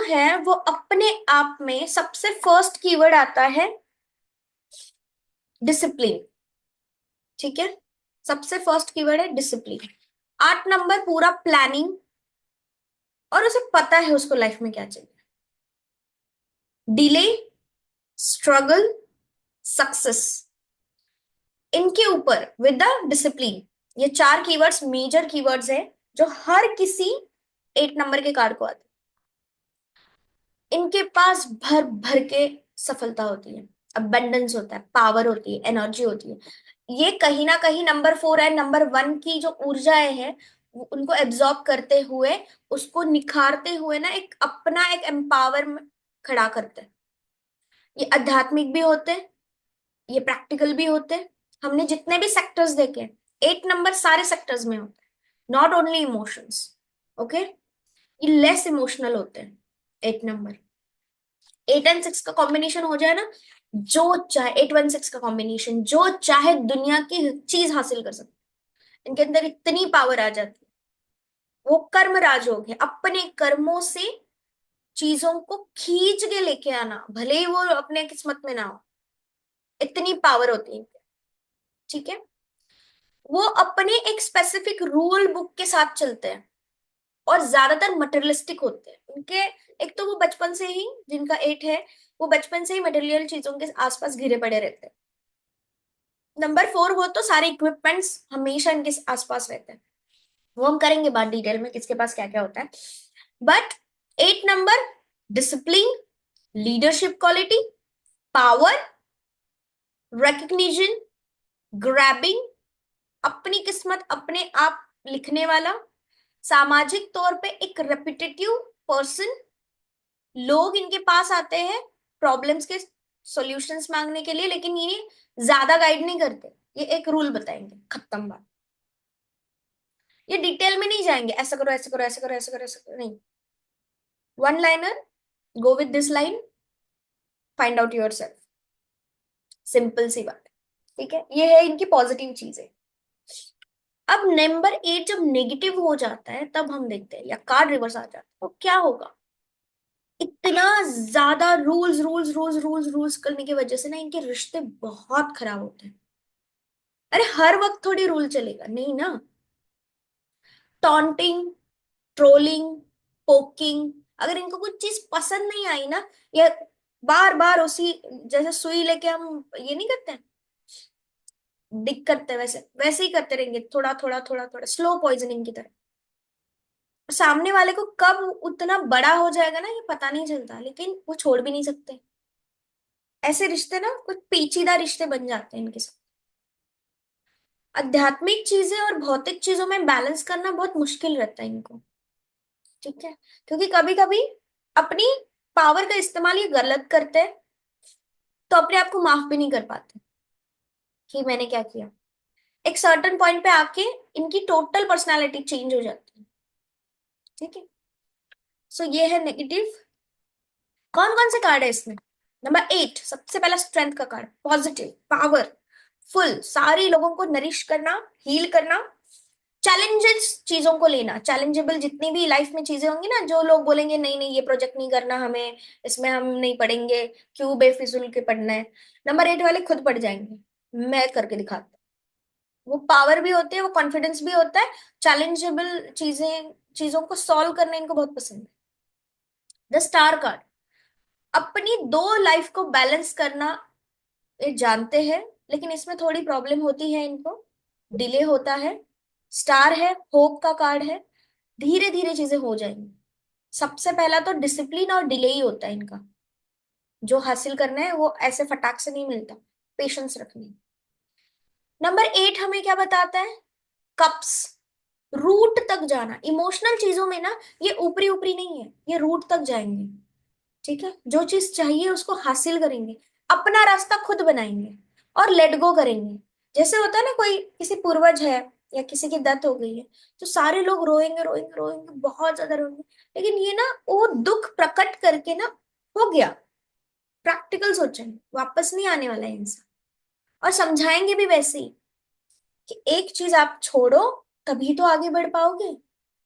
है वो अपने आप में सबसे फर्स्ट कीवर्ड आता है डिसिप्लिन। ठीक है, सबसे फर्स्ट कीवर्ड है डिसिप्लिन। 8 नंबर पूरा प्लानिंग, और उसे पता है उसको लाइफ में क्या चाहिए। डिले, स्ट्रगल, सक्सेस, इनके ऊपर विद द डिसिप्लिन, ये 4 कीवर्ड्स मेजर कीवर्ड्स है जो हर किसी 8 नंबर के कार्ड को आते हैं। इनके पास भर भर के सफलता होती है, अबंडेंस होता है, पावर होती है, एनर्जी होती है। ये कहीं ना कहीं नंबर 4 है, नंबर 1 की जो ऊर्जाएं हैं वो उनको एब्जॉर्ब करते हुए, उसको निखारते हुए ना एक अपना एक एम्पावर खड़ा करते हैं। ये आध्यात्मिक भी होते हैं, ये प्रैक्टिकल भी होते हैं। हमने जितने भी सेक्टर्स देखे, 8 नंबर सारे सेक्टर्स में होते हैं, नॉट ओनली इमोशंस। ओके, ये लेस इमोशनल होते हैं 8 नंबर। 8 एंड 6 का कॉम्बिनेशन हो जाए ना, जो चाहे 8 1 6 का कॉम्बिनेशन, जो चाहे दुनिया की चीज हासिल कर सकते हैं। इनके अंदर इतनी पावर आ जाती है, वो कर्म राजयोग है, अपने कर्मों से चीजों को खींच के लेके आना, भले ही वो अपने किस्मत में ना हो, इतनी पावर होती है इनके। ठीक है, वो अपने एक स्पेसिफिक रूल बुक के साथ चलते हैं और ज्यादातर मटेरियलिस्टिक होते हैं उनके। एक तो वो बचपन से ही, जिनका 8 है, वो बचपन से ही मटेरियल चीजों के आसपास घिरे पड़े रहते हैं। नंबर 4 हो तो सारे इक्विपमेंट्स हमेशा इनके आसपास रहते हैं। वो हम करेंगे बात डिटेल में किसके पास क्या क्या होता है। But 8 number discipline, leadership quality, power, recognition, grabbing, अपनी किस्मत अपने आप लिखने वाला, सामाजिक तौर पे एक रेपिटेटिव पर्सन। लोग इनके पास आते हैं प्रॉब्लम्स के सॉल्यूशंस मांगने के लिए, लेकिन ये ज्यादा गाइड नहीं करते, ये एक रूल बताएंगे, खत्म बात। ये डिटेल में नहीं जाएंगे, ऐसा करो ऐसा करो ऐसा करो ऐसा करो ऐसा करो, नहीं। One liner, go with this line, find out yourself, simple सी बात है। ठीक है, ये है इनकी पॉजिटिव चीजें। अब नंबर 8 जब नेगेटिव हो जाता है तब हम देखते हैं, या कार्ड रिवर्स आ जाता है, तो क्या होगा। इतना ज्यादा rules rules rules rules rules करने की वजह से ना इनके रिश्ते बहुत खराब होते हैं। अरे हर वक्त थोड़ी रूल चलेगा, नहीं ना। टॉन्टिंग, ट्रोलिंग, पोकिंग, अगर इनको कुछ चीज पसंद नहीं आई ना, ये बार बार उसी, जैसे सुई लेके हम ये नहीं करते हैं, डिग करते हैं, वैसे वैसे ही करते रहेंगे, थोड़ा थोड़ा थोड़ा थोड़ा, स्लो पॉइजनिंग की तरह। सामने वाले को कब उतना बड़ा हो जाएगा ना, ये पता नहीं चलता, लेकिन वो छोड़ भी नहीं सकते। ऐसे रिश्ते ना कुछ पेचीदा रिश्ते बन जाते हैं इनके साथ। आध्यात्मिक चीजें और भौतिक चीजों में बैलेंस करना बहुत मुश्किल रहता है इनको। ठीक है, क्योंकि कभी कभी अपनी पावर का इस्तेमाल ये गलत करते हैं, तो अपने आप को माफ भी नहीं कर पाते कि मैंने क्या किया। एक सर्टेन पॉइंट पे आके इनकी टोटल पर्सनालिटी चेंज हो जाती है। ठीक है, सो ये है नेगेटिव। कौन कौन से कार्ड है इसमें। नंबर 8 सबसे पहला स्ट्रेंथ का कार्ड, पॉजिटिव, पावर फुल, सारी लोगों को नरिश करना, हील करना, चैलेंजेस चीजों को लेना, चैलेंजेबल जितनी भी लाइफ में चीजें होंगी ना, जो लोग बोलेंगे नहीं नहीं ये प्रोजेक्ट नहीं करना हमें, इसमें हम नहीं पढ़ेंगे, क्यों बेफिजूल के पढ़ना है, नंबर 8 वाले खुद पढ़ जाएंगे, मैं करके दिखाता हूँ। वो पावर भी होती है, वो कॉन्फिडेंस भी होता है, चैलेंजेबल चीजें, चीजों को सॉल्व करना इनको बहुत पसंद है। द स्टार कार्ड, अपनी दो लाइफ को बैलेंस करना ये जानते हैं, लेकिन इसमें थोड़ी प्रॉब्लम होती है इनको, डिले होता है। स्टार है, होप का कार्ड है, धीरे धीरे चीजें हो जाएंगी। सबसे पहला तो डिसिप्लिन और डिले ही होता है इनका, जो हासिल करना है वो ऐसे फटाक से नहीं मिलता, पेशेंस रखनी। नंबर 8 हमें क्या बताता है, कप्स, रूट तक जाना इमोशनल चीजों में ना, ये ऊपरी ऊपरी नहीं है, ये रूट तक जाएंगे। ठीक है, जो चीज चाहिए उसको हासिल करेंगे, अपना रास्ता खुद बनाएंगे और लेट गो करेंगे। जैसे होता है ना, कोई किसी पूर्वज है या किसी की डेथ हो गई है, तो सारे लोग रोएंगे रोएंगे रोएंगे, बहुत ज्यादा रोएंगे, लेकिन ये ना वो दुख प्रकट करके ना, हो गया, प्रैक्टिकल सोचेंगे, वापस नहीं आने वाला है इंसान। और समझाएंगे भी वैसे ही कि एक चीज आप छोड़ो तभी तो आगे बढ़ पाओगे,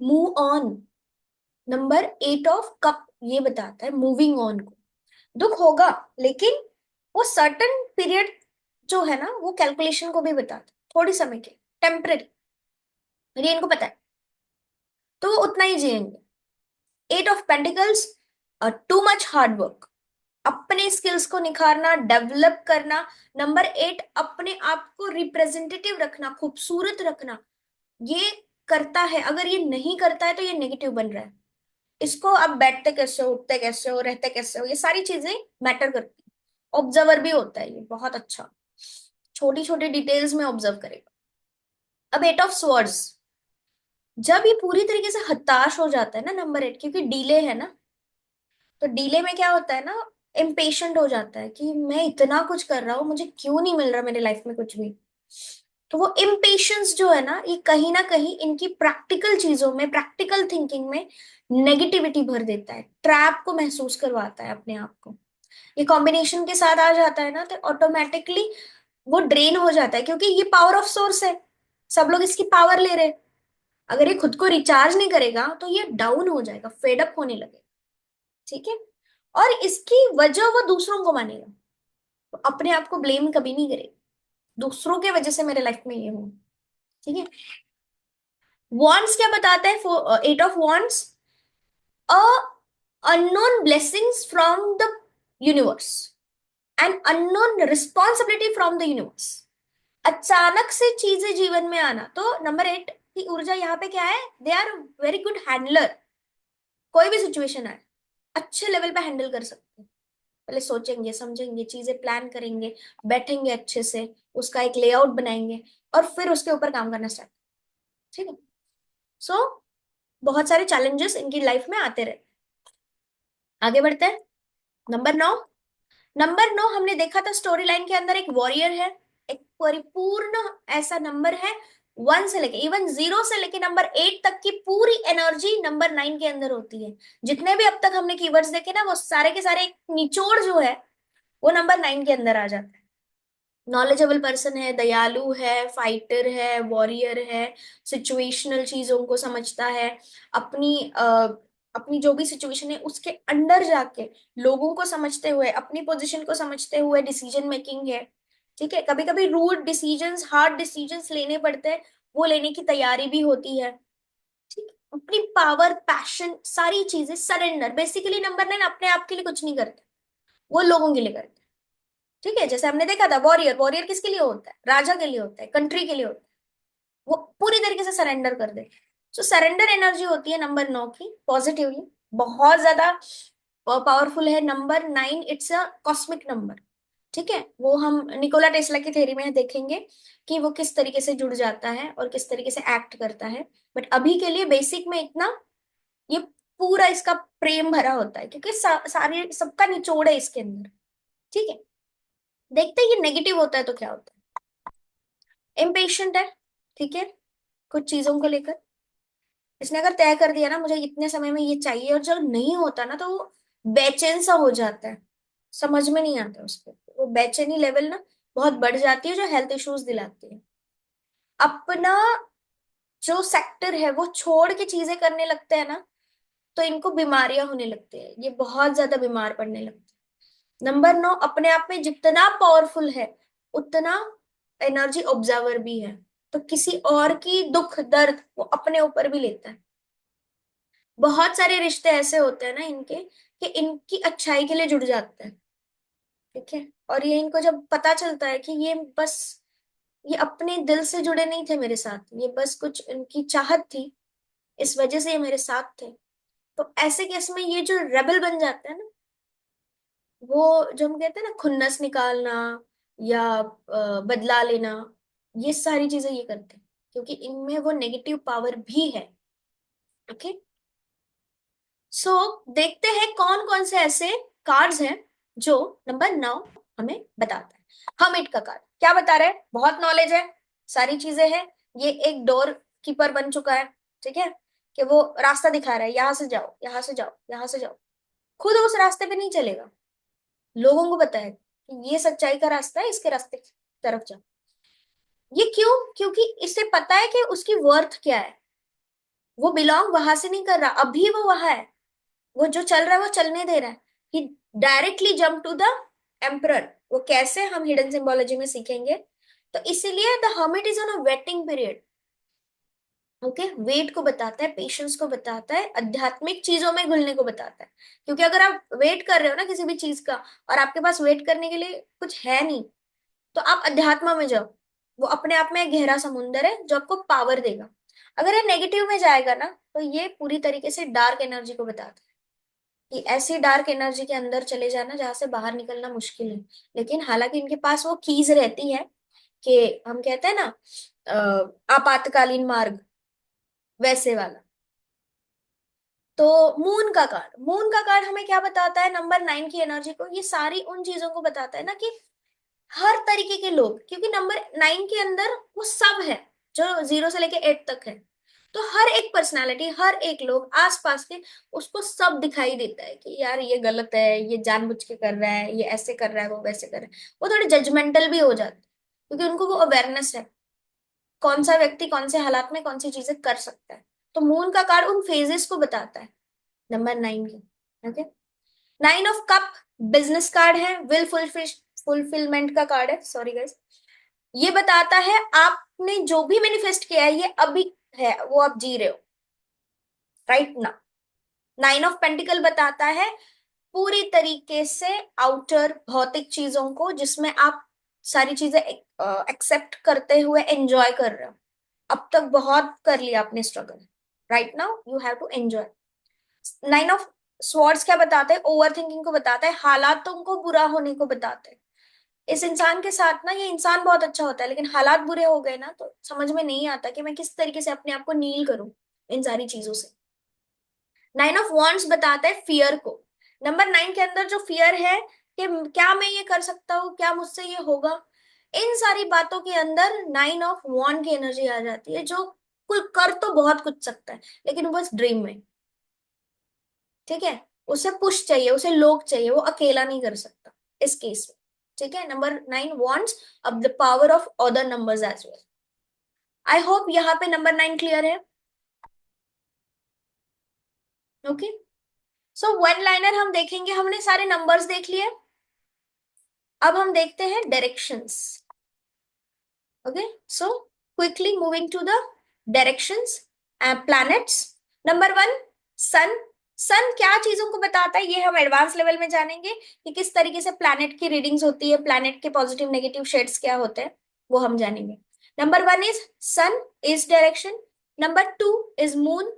move on. Number 8 of cup ये बताता है मूविंग ऑन को। दुख होगा, लेकिन वो सर्टन पीरियड जो है ना, वो कैलकुलेशन को भी बताता है, थोड़ी समय के, टेम्पररी, ये इनको पता है, तो वो उतना ही जिएंगे। Eight of pentacles, too much hard work, अपने स्किल्स को निखारना, डेवलप करना। नंबर 8, अपने आप को रिप्रेजेंटेटिव रखना, खूबसूरत रखना, ये करता है। अगर ये नहीं करता है तो ये नेगेटिव बन रहा है। इसको आप बैठते कैसे हो, उठते कैसे हो, रहते कैसे हो, ये सारी चीजें मैटर करती है। ऑब्जर्वर भी होता है ये, बहुत अच्छा, छोटी छोटी डिटेल्स में ऑब्जर्व करेगा। अब 8 ऑफ स्वर्ड्स, जब ये पूरी तरीके से हताश हो जाता है ना नंबर 8, क्योंकि डीले है ना, तो डीले में क्या होता है ना, इम्पेशेंट हो जाता है कि मैं इतना कुछ कर रहा हूँ, मुझे क्यों नहीं मिल रहा मेरे लाइफ में कुछ भी। तो वो इम्पेशंस जो है ना, ये कहीं ना कहीं इनकी प्रैक्टिकल चीजों में, प्रैक्टिकल थिंकिंग में नेगेटिविटी भर देता है, ट्रैप को महसूस करवाता है अपने आप को। ये कॉम्बिनेशन के साथ आ जाता है ना, तो ऑटोमेटिकली वो ड्रेन हो जाता है, क्योंकि ये पावर ऑफ सोर्स है, सब लोग इसकी पावर ले रहे हैं। अगर ये खुद को रिचार्ज नहीं करेगा तो ये डाउन हो जाएगा, फेडअप होने लगेगा। ठीक है, और इसकी वजह वो दूसरों को मानेगा, तो अपने आप को ब्लेम कभी नहीं करेगा, दूसरों के वजह से मेरे लाइफ में ये हो। ठीक है, वॉन्ट्स क्या बताता है, 8 of wants, a unknown blessings from the universe and unknown responsibility from the universe. अचानक से चीजें जीवन में आना, तो नंबर 8 की ऊर्जा यहाँ पे क्या है, they are very good handler. कोई भी सिचुएशन आए, अच्छे लेवल पे हैंडल कर सकते हैं। पहले सोचेंगे, समझेंगे, चीजें प्लान करेंगे, बैठेंगे अच्छे से, उसका एक लेआउट बनाएंगे, और फिर उसके ऊपर काम करना स्टार्ट। ठीक है, सो बहुत सारे चैलेंजेस इनकी लाइफ में आते रहे। आगे बढ़ते हैं, नंबर 9। नंबर 9 हमने देखा था स्टोरी लाइन के अंदर, एक वॉरियर है, एक परिपूर्ण ऐसा नंबर है। 1 से लेके, इवन 0 से लेके नंबर 8 तक की पूरी एनर्जी नंबर 9 के अंदर होती है। जितने भी अब तक हमने कीवर्ड्स देखे ना, वो सारे के सारे एक निचोड़ जो है, वो नंबर 9 के अंदर आ जाता है। नॉलेजेबल पर्सन है, दयालु है, फाइटर है, वॉरियर है, सिचुएशनल चीजों को समझता है, अपनी अपनी जो भी सिचुएशन है उसके अंदर जाके लोगों को समझते हुए, अपनी पोजीशन को समझते हुए डिसीजन मेकिंग है। ठीक है, कभी कभी रूड डिसीजंस, हार्ड डिसीजंस लेने पड़ते हैं, वो लेने की तैयारी भी होती है। ठीक, अपनी पावर, पैशन, सारी चीजें सरेंडर। बेसिकली नंबर 9 अपने आप के लिए कुछ नहीं करते, वो लोगों के लिए करते हैं। ठीक है, जैसे हमने देखा था वॉरियर, वॉरियर किसके लिए होता है, राजा के लिए होता है, कंट्री के लिए होता है, वो पूरी तरीके से सरेंडर कर दे। सो सरेंडर एनर्जी होती है नंबर 9 की, पॉजिटिवली बहुत ज्यादा पावरफुल है number 9। It's a cosmic number. ठीक है, वो हम निकोला टेस्ला की थ्योरी में देखेंगे कि वो किस तरीके से जुड़ जाता है और किस तरीके से एक्ट करता है। बट अभी के लिए बेसिक में इतना, ये पूरा इसका प्रेम भरा होता है, क्योंकि सारे सबका निचोड़ है इसके अंदर। ठीक है, देखते हैं ये नेगेटिव होता है तो क्या होता है। इम्पेशेंट है, ठीक है, कुछ चीजों को लेकर इसने अगर तय कर दिया ना, मुझे इतने समय में ये चाहिए, और जब नहीं होता ना, तो वो बेचैन सा हो जाता है, समझ में नहीं आता उसको, वो बेचैनी लेवल ना बहुत बढ़ जाती है, जो हेल्थ इश्यूज दिलाती है। अपना जो सेक्टर है वो छोड़ के चीजें करने लगते हैं ना, तो इनको बीमारियां होने लगती है, ये बहुत ज्यादा बीमार पड़ने लगते हैं। नंबर 9 अपने आप में जितना पावरफुल है, उतना एनर्जी ऑब्जर्वर भी है, तो किसी और की दुख दर्द वो अपने ऊपर भी लेता है। बहुत सारे रिश्ते ऐसे होते हैं ना इनके, कि इनकी अच्छाई के लिए जुड़ जाते हैं। ठीक है, और ये इनको जब पता चलता है कि ये बस, ये अपने दिल से जुड़े नहीं थे मेरे साथ, ये बस कुछ इनकी चाहत थी, इस वजह से ये मेरे साथ थे, तो ऐसे केस में ये जो रेबल बन जाते हैं ना, वो जो हम कहते हैं ना खुन्नस निकालना, या बदला लेना, ये सारी चीजें ये करते हैं, क्योंकि इनमें वो नेगेटिव पावर भी है। ओके, सो देखते हैं कौन कौन से ऐसे कार्ड्स हैं जो नंबर 9 हमें बताता है। हमिट का कार्ड क्या बता रहे हैं, बहुत नॉलेज है, सारी चीजें हैं, ये एक डोर कीपर बन चुका है। ठीक है, कि वो रास्ता दिखा रहा है, यहां से जाओ, यहां से जाओ, यहां से जाओ, खुद उस रास्ते पे नहीं चलेगा, लोगों को बताए कि ये सच्चाई का रास्ता है, इसके रास्ते की तरफ जाओ। ये क्यों, क्योंकि इसे पता है कि उसकी वर्थ क्या है, वो बिलोंग वहां से नहीं कर रहा, अभी वो वहां है, वो जो चल रहा है वो चलने दे रहा है। He directly jump to the emperor. वो कैसे, हम हिडन सिंबोलॉजी में सीखेंगे। तो इसीलिए the hermit is on a waiting period. Okay, wait को बताता है, पेशेंस को बताता है, आध्यात्मिक चीजों में घुलने को बताता है। क्योंकि अगर आप वेट कर रहे हो ना किसी भी चीज का, और आपके पास वेट करने के लिए कुछ है नहीं, तो आप अध्यात्म में जाओ। वो अपने आप में एक गहरा समुंदर है जो आपको पावर देगा। अगर ये नेगेटिव में जाएगा ना, तो ये पूरी तरीके से डार्क एनर्जी को बताता है कि ऐसी डार्क एनर्जी के अंदर चले जाना जहां से बाहर निकलना मुश्किल है। लेकिन हालांकि इनके पास वो कीज रहती है कि हम कहते हैं ना, आपातकालीन मार्ग, वैसे वाला। तो मून का कार्ड हमें क्या बताता है, नंबर 9 की एनर्जी को, ये सारी उन चीजों को बताता है ना कि हर तरीके के लोग, क्योंकि नंबर 9 के अंदर वो सब है जो 0 से लेके 8 तक है। तो हर एक पर्सनालिटी, हर एक लोग आसपास के, उसको सब दिखाई देता है कि यार ये गलत है, ये जानबूझ के कर रहा है, ये ऐसे कर रहा है, वो वैसे कर रहा है। वो थोड़े जजमेंटल भी हो जाते हैं, क्योंकि उनको वो अवेयरनेस है कौन सा व्यक्ति कौन से हालात में कौन सी चीजें कर सकता है। तो मून का कार्ड उन फेजेस को बताता है, नंबर 9 की। Okay, 9 of cup business card है, विल फुलफिलमेंट का कार्ड है, सॉरी गाइस। ये बताता है आपने जो भी मैनिफेस्ट किया है, ये अभी है, वो आप जी रहे हो राइट ना। 9 ऑफ पेंटिकल बताता है पूरी तरीके से आउटर भौतिक चीजों को, जिसमें आप सारी चीजें एक्सेप्ट करते हुए एंजॉय कर रहे हो। अब तक बहुत कर लिया आपने struggle, right now you have to enjoy. 9 of swords क्या बताते हैं, ओवर थिंकिंग को बताता है, हालातों को बुरा होने को बताते हैं। इस इंसान के साथ ना, ये इंसान बहुत अच्छा होता है, लेकिन हालात बुरे हो गए ना, तो समझ में नहीं आता कि मैं किस तरीके से अपने आप को नील करूं इन सारी चीजों से। 9 ऑफ वॉन्ड्स बताता है फियर को। नंबर 9 के अंदर जो फियर है कि क्या मैं ये कर सकता हूँ, क्या मुझसे ये होगा, इन सारी बातों के अंदर 9 ऑफ वॉन्ड की एनर्जी आ जाती है, जो कोई कर तो बहुत कुछ सकता है, लेकिन वो बस ड्रीम में। ठीक है, उसे पुश चाहिए, उसे लोग चाहिए, वो अकेला नहीं कर सकता इस केस में। ठीक है, नंबर 9 वॉन्ट्स अब the power of other numbers as well. I hope यहाँ पे नंबर 9 क्लियर है। ओके, सो वन लाइनर हम देखेंगे, हमने सारे नंबर्स देख लिए। अब हम देखते हैं directions. Okay, so quickly moving to the directions and planets. Number 1, sun. Sun क्या चीजों को बताता है, ये हम एडवांस लेवल में जानेंगे कि किस तरीके से प्लैनेट की रीडिंग्स होती है, प्लैनेट के पॉजिटिव नेगेटिव शेड्स क्या होते हैं, वो हम जानेंगे। Number 1 is sun, east direction. Number 2 is moon,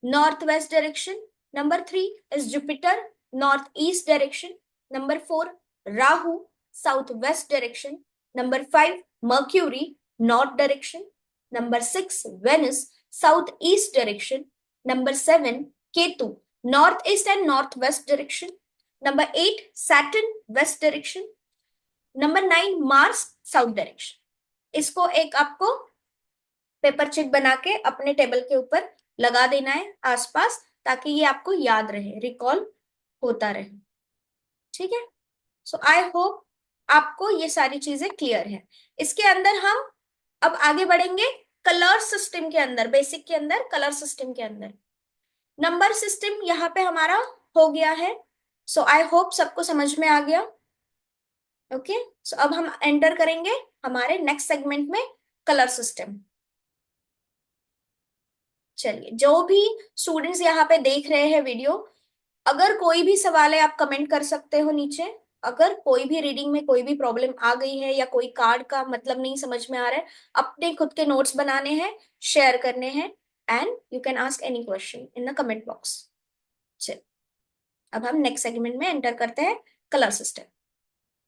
north west direction. Number 3 is Jupiter, north east direction. Number 4 Rahu, south west direction. Number 5 Mercury, north direction. Number 6 Venus, south east direction. Number 7 Ketu, north east and north west direction. Number 8 Saturn, west direction. Number 9 Mars, south direction. इसको एक आपको paper chit बना के अपने table के ऊपर लगा देना है आसपास, ताकि ये आपको याद रहे, रिकॉल होता रहे। ठीक है, सो आई होप आपको ये सारी चीजें क्लियर है। इसके अंदर हम अब आगे बढ़ेंगे कलर सिस्टम के अंदर, बेसिक के अंदर, कलर सिस्टम के अंदर। नंबर सिस्टम यहाँ पे हमारा हो गया है। सो आई होप सबको समझ में आ गया। ओके, सो अब हम एंटर करेंगे हमारे नेक्स्ट सेगमेंट में, कलर सिस्टम। चलिए, जो भी स्टूडेंट्स यहाँ पे देख रहे हैं वीडियो, अगर कोई भी सवाल है आप कमेंट कर सकते हो नीचे। अगर कोई भी रीडिंग में कोई भी प्रॉब्लम आ गई है, या कोई कार्ड का मतलब नहीं समझ में आ रहा है, अपने खुद के नोट्स बनाने हैं, शेयर करने हैं, and you can ask any question in the comment box. चलिए, अब हम नेक्स्ट सेगमेंट में एंटर करते हैं, कलर सिस्टम।